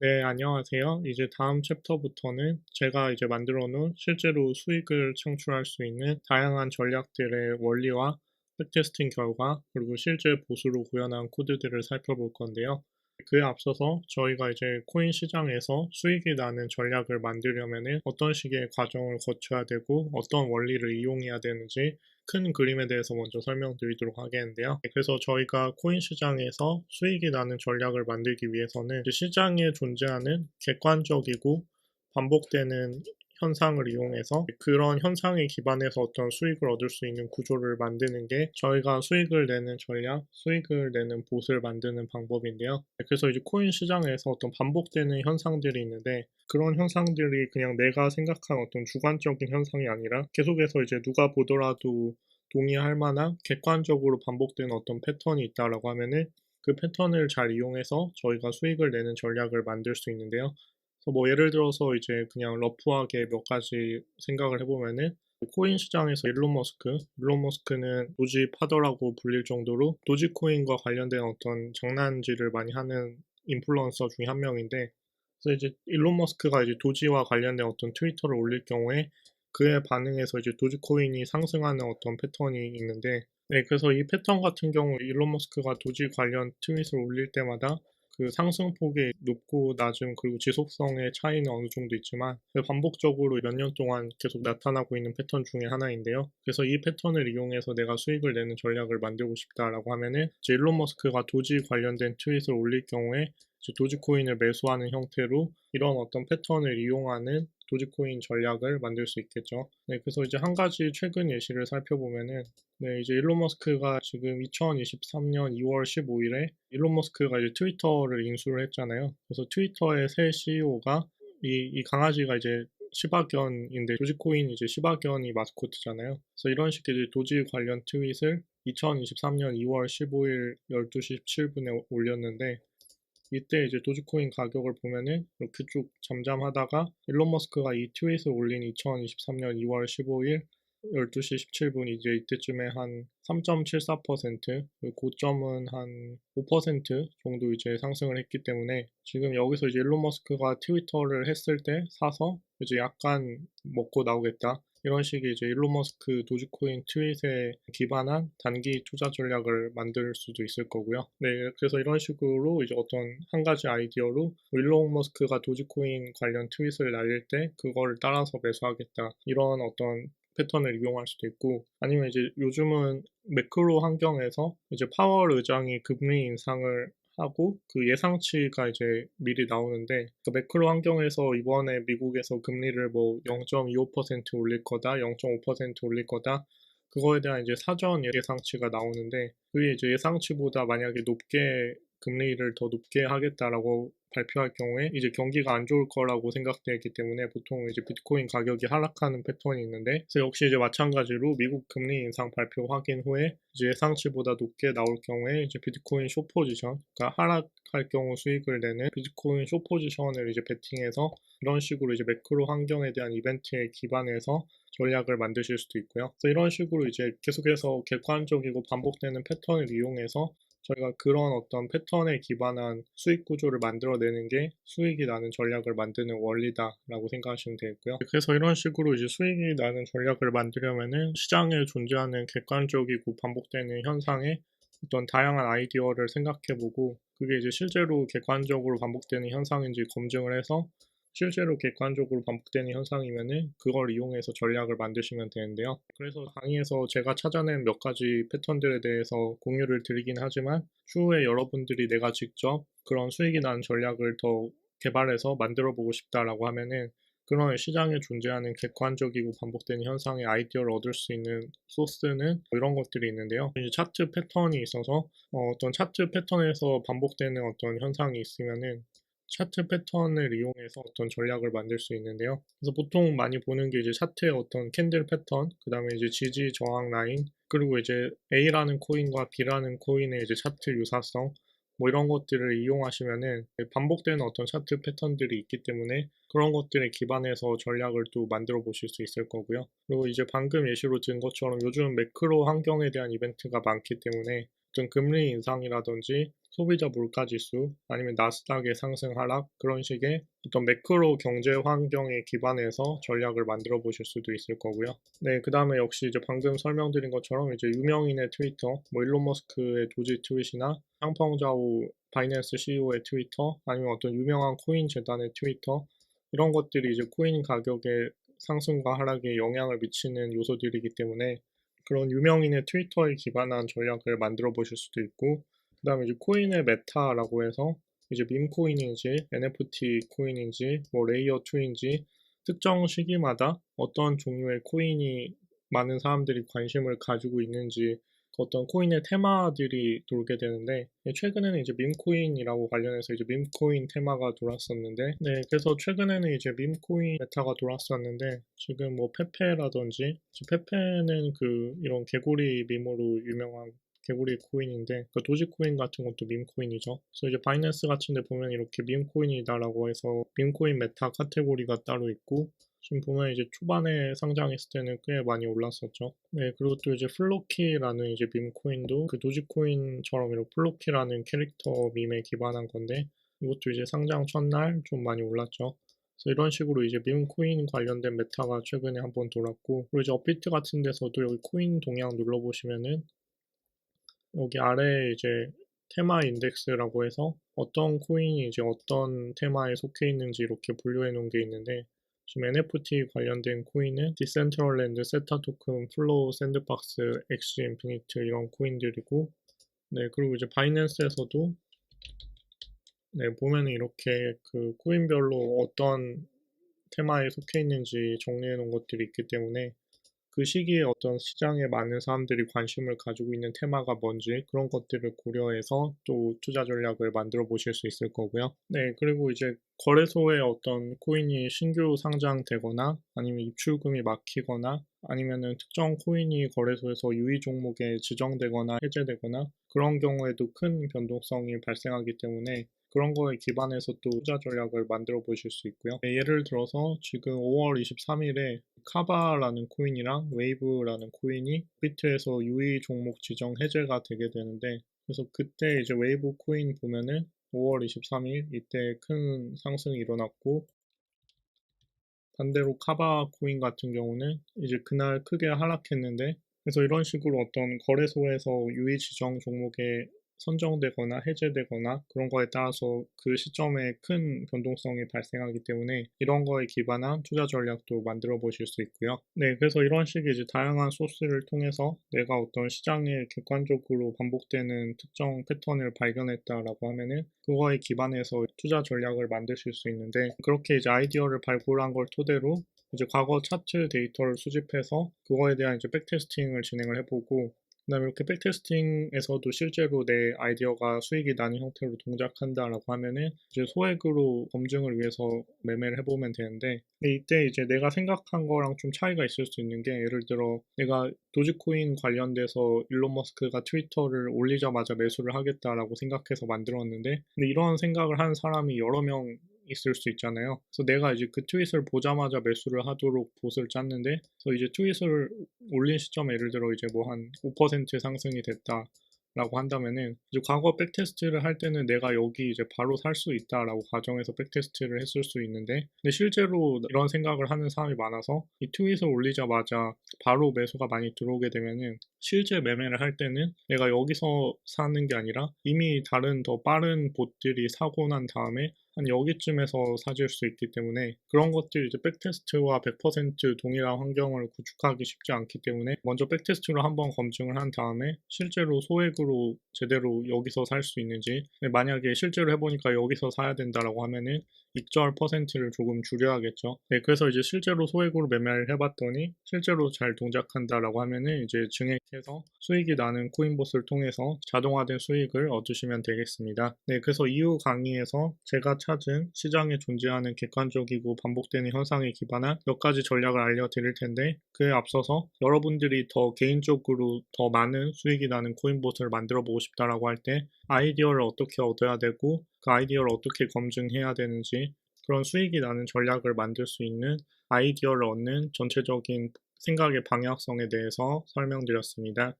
네, 안녕하세요. 이제 다음 챕터부터는 제가 이제 만들어 놓은 실제로 수익을 창출할 수 있는 다양한 전략들의 원리와 백테스팅 결과, 그리고 실제 보수로 구현한 코드들을 살펴볼 건데요. 그에 앞서서 저희가 이제 코인 시장에서 수익이 나는 전략을 만들려면은 어떤 식의 과정을 거쳐야 되고 어떤 원리를 이용해야 되는지 큰 그림에 대해서 먼저 설명드리도록 하겠는데요. 그래서 저희가 코인 시장에서 수익이 나는 전략을 만들기 위해서는 시장에 존재하는 객관적이고 반복되는 현상을 이용해서 그런 현상에 기반해서 어떤 수익을 얻을 수 있는 구조를 만드는 게 저희가 수익을 내는 전략, 수익을 내는 봇을 만드는 방법인데요. 그래서 이제 코인 시장에서 어떤 반복되는 현상들이 있는데 그런 현상들이 그냥 내가 생각한 어떤 주관적인 현상이 아니라 계속해서 이제 누가 보더라도 동의할 만한 객관적으로 반복되는 어떤 패턴이 있다라고 하면은 그 패턴을 잘 이용해서 저희가 수익을 내는 전략을 만들 수 있는데요. 그래서 뭐 예를 들어서 이제 그냥 러프하게 몇 가지 생각을 해보면은 코인 시장에서 일론 머스크는 도지 파더라고 불릴 정도로 도지코인과 관련된 어떤 장난질을 많이 하는 인플루언서 중에 한 명인데, 그래서 이제 일론 머스크가 이제 도지와 관련된 어떤 트위터를 올릴 경우에 그에 반응해서 이제 도지코인이 상승하는 어떤 패턴이 있는데, 네, 그래서 이 패턴 같은 경우 일론 머스크가 도지 관련 트윗을 올릴 때마다 그 상승폭이 높고 낮음 그리고 지속성의 차이는 어느 정도 있지만 반복적으로 몇 년 동안 계속 나타나고 있는 패턴 중에 하나인데요. 그래서 이 패턴을 이용해서 내가 수익을 내는 전략을 만들고 싶다라고 하면은 이제 일론 머스크가 도지 관련된 트윗을 올릴 경우에 이제 도지코인을 매수하는 형태로 이런 어떤 패턴을 이용하는 도지코인 전략을 만들 수 있겠죠. 네, 그래서 이제 한 가지 최근 예시를 살펴보면은 네, 이제 일론 머스크가 지금 2023년 2월 15일에 일론 머스크가 이제 트위터를 인수를 했잖아요. 그래서 트위터의 새 CEO가 이 강아지가 이제 시바견인데 도지코인 이제 시바견이 마스코트잖아요. 그래서 이런 식의 이제 도지 관련 트윗을 2023년 2월 15일 12시 17분에 올렸는데 이때 이제 도지코인 가격을 보면은 이렇게 쭉 잠잠하다가 일론 머스크가 이 트윗을 올린 2023년 2월 15일 12시 17분 이제 이때쯤에 한 3.74%, 고점은 한 5% 정도 이제 상승을 했기 때문에 지금 여기서 이제 일론 머스크가 트위터를 했을 때 사서 이제 약간 먹고 나오겠다. 이런 식의 이제 일론 머스크 도지코인 트윗에 기반한 단기 투자 전략을 만들 수도 있을 거고요. 네, 그래서 이런 식으로 이제 어떤 한 가지 아이디어로 일론 머스크가 도지코인 관련 트윗을 날릴 때 그거를 따라서 매수하겠다. 이런 어떤 패턴을 이용할 수도 있고, 아니면 이제 요즘은 매크로 환경에서 이제 파월 의장이 금리 인상을 하고 그 예상치가 이제 미리 나오는데, 그 매크로 환경에서 이번에 미국에서 금리를 뭐 0.25% 올릴 거다, 0.5% 올릴 거다, 그거에 대한 이제 사전 예상치가 나오는데, 그게 이제 예상치보다 만약에 높게 금리를 더 높게 하겠다라고 발표할 경우에 이제 경기가 안 좋을 거라고 생각되기 때문에 보통 이제 비트코인 가격이 하락하는 패턴이 있는데, 그래서 역시 이제 마찬가지로 미국 금리 인상 발표 확인 후에 이제 예상치보다 높게 나올 경우에 이제 비트코인 숏 포지션, 그러니까 하락할 경우 수익을 내는 비트코인 숏 포지션을 이제 베팅해서 이런 식으로 이제 매크로 환경에 대한 이벤트에 기반해서 전략을 만드실 수도 있고요. 그래서 이런 식으로 이제 계속해서 객관적이고 반복되는 패턴을 이용해서 저희가 그런 어떤 패턴에 기반한 수익 구조를 만들어내는 게 수익이 나는 전략을 만드는 원리다라고 생각하시면 되겠고요. 그래서 이런 식으로 이제 수익이 나는 전략을 만들려면은 시장에 존재하는 객관적이고 반복되는 현상에 어떤 다양한 아이디어를 생각해보고 그게 이제 실제로 객관적으로 반복되는 현상인지 검증을 해서 실제로 객관적으로 반복되는 현상이면은 그걸 이용해서 전략을 만드시면 되는데요. 그래서 강의에서 제가 찾아낸 몇 가지 패턴들에 대해서 공유를 드리긴 하지만 추후에 여러분들이 내가 직접 그런 수익이 나는 전략을 더 개발해서 만들어 보고 싶다라고 하면은 그런 시장에 존재하는 객관적이고 반복되는 현상의 아이디어를 얻을 수 있는 소스는 이런 것들이 있는데요. 이제 차트 패턴이 있어서 어떤 차트 패턴에서 반복되는 어떤 현상이 있으면은 차트 패턴을 이용해서 어떤 전략을 만들 수 있는데요. 그래서 보통 많이 보는 게 이제 차트의 어떤 캔들 패턴, 그 다음에 이제 지지 저항 라인, 그리고 이제 A라는 코인과 B라는 코인의 이제 차트 유사성, 뭐 이런 것들을 이용하시면은 반복되는 어떤 차트 패턴들이 있기 때문에 그런 것들에 기반해서 전략을 또 만들어 보실 수 있을 거고요. 그리고 이제 방금 예시로 든 것처럼 요즘 매크로 환경에 대한 이벤트가 많기 때문에 어떤 금리 인상이라든지 소비자 물가지수 아니면 나스닥의 상승 하락 그런 식의 어떤 매크로 경제 환경에 기반해서 전략을 만들어 보실 수도 있을 거고요. 네, 그 다음에 역시 이제 방금 설명드린 것처럼 이제 유명인의 트위터, 뭐 일론 머스크의 도지 트윗이나 샹펑자오 바이낸스 CEO의 트위터 아니면 어떤 유명한 코인 재단의 트위터 이런 것들이 이제 코인 가격의 상승과 하락에 영향을 미치는 요소들이기 때문에 그런 유명인의 트위터에 기반한 전략을 만들어 보실 수도 있고 그 다음에 이제 코인의 메타라고 해서 이제 밈 코인인지 NFT 코인인지 뭐 레이어 2인지 특정 시기마다 어떤 종류의 코인이 많은 사람들이 관심을 가지고 있는지 어떤 코인의 테마들이 돌게 되는데 최근에는 이제 밈코인이라고 관련해서 이제 밈코인 테마가 돌았었는데 네 그래서 최근에는 이제 밈코인 메타가 돌았었는데 지금 뭐 페페라든지 페페는 그 이런 개구리 밈으로 유명한 개구리 코인인데 그 도지코인 같은 것도 밈코인이죠. 그래서 이제 바이낸스 같은 데 보면 이렇게 밈코인이다라고 해서 밈코인 메타 카테고리가 따로 있고 지금 보면 이제 초반에 상장했을 때는 꽤 많이 올랐었죠. 네, 그리고 또 이제 플로키라는 이제 밈 코인도 그 도지코인처럼 이런 플로키라는 캐릭터 밈에 기반한 건데 이것도 이제 상장 첫날 좀 많이 올랐죠. 그래서 이런 식으로 이제 밈 코인 관련된 메타가 최근에 한번 돌았고 그리고 이제 업비트 같은 데서도 여기 코인 동향 눌러보시면은 여기 아래에 이제 테마 인덱스라고 해서 어떤 코인이 이제 어떤 테마에 속해 있는지 이렇게 분류해 놓은 게 있는데 지금 NFT 관련된 코인은 디센트럴랜드, 세타 토큰, 플로우, 샌드박스, 엑시 인피니트 이런 코인들이고 네 그리고 이제 바이낸스에서도 네 보면 이렇게 그 코인별로 어떤 테마에 속해 있는지 정리해 놓은 것들이 있기 때문에 그 시기에 어떤 시장에 많은 사람들이 관심을 가지고 있는 테마가 뭔지 그런 것들을 고려해서 또 투자 전략을 만들어 보실 수 있을 거고요. 네, 그리고 이제 거래소에 어떤 코인이 신규 상장되거나 아니면 입출금이 막히거나 아니면은 특정 코인이 거래소에서 유의 종목에 지정되거나 해제되거나 그런 경우에도 큰 변동성이 발생하기 때문에 그런 거에 기반해서 또 투자 전략을 만들어 보실 수 있고요. 네, 예를 들어서 지금 5월 23일에 카바라는 코인이랑 웨이브라는 코인이 비트에서 유의 종목 지정 해제가 되게 되는데 그래서 그때 이제 웨이브 코인 보면은 5월 23일 이때 큰 상승이 일어났고 반대로 카바 코인 같은 경우는 이제 그날 크게 하락했는데 그래서 이런 식으로 어떤 거래소에서 유의 지정 종목에 선정되거나 해제되거나 그런 거에 따라서 그 시점에 큰 변동성이 발생하기 때문에 이런 거에 기반한 투자 전략도 만들어 보실 수 있고요. 네, 그래서 이런 식의 이제 다양한 소스를 통해서 내가 어떤 시장에 객관적으로 반복되는 특정 패턴을 발견했다라고 하면은 그거에 기반해서 투자 전략을 만드실 수 있는데 그렇게 이제 아이디어를 발굴한 걸 토대로 이제 과거 차트 데이터를 수집해서 그거에 대한 이제 백테스팅을 진행을 해보고 그다음에 이렇게 백테스팅에서도 실제로 내 아이디어가 수익이 나는 형태로 동작한다라고 하면은 이제 소액으로 검증을 위해서 매매를 해보면 되는데 근데 이때 이제 내가 생각한 거랑 좀 차이가 있을 수 있는 게 예를 들어 내가 도지코인 관련돼서 일론 머스크가 트위터를 올리자마자 매수를 하겠다라고 생각해서 만들었는데 근데 이런 생각을 하는 사람이 여러 명 있을 수 있잖아요. 그래서 내가 이제 그 트윗을 보자마자 매수를 하도록 봇을 짰는데, 그래서 이제 트윗을 올린 시점에 예를 들어 이제 뭐 한 5% 상승이 됐다. 라고 한다면은 이제 과거 백테스트를 할 때는 내가 여기 이제 바로 살 수 있다라고 가정해서 백테스트를 했을 수 있는데 근데 실제로 이런 생각을 하는 사람이 많아서 이 트윗을 올리자마자 바로 매수가 많이 들어오게 되면은 실제 매매를 할 때는 내가 여기서 사는 게 아니라 이미 다른 더 빠른 봇들이 사고 난 다음에 한 여기쯤에서 사질 수 있기 때문에 그런 것들이 이제 백테스트와 100% 동일한 환경을 구축하기 쉽지 않기 때문에 먼저 백테스트로 한번 검증을 한 다음에 실제로 소액으로 제대로 여기서 살 수 있는지 만약에 실제로 해보니까 여기서 사야 된다라고 하면은 익절 퍼센트를 조금 줄여야겠죠. 네, 그래서 이제 실제로 소액으로 매매를 해봤더니 실제로 잘 동작한다라고 하면은 이제 증액해서 수익이 나는 코인봇을 통해서 자동화된 수익을 얻으시면 되겠습니다. 네, 그래서 이후 강의에서 제가 찾은 시장에 존재하는 객관적이고 반복되는 현상에 기반한 몇 가지 전략을 알려드릴 텐데 그에 앞서서 여러분들이 더 개인적으로 더 많은 수익이 나는 코인봇을 만들어 보고 싶다라고 할 때 아이디어를 어떻게 얻어야 되고 그 아이디어를 어떻게 검증해야 되는지 그런 수익이 나는 전략을 만들 수 있는 아이디어를 얻는 전체적인 생각의 방향성에 대해서 설명드렸습니다.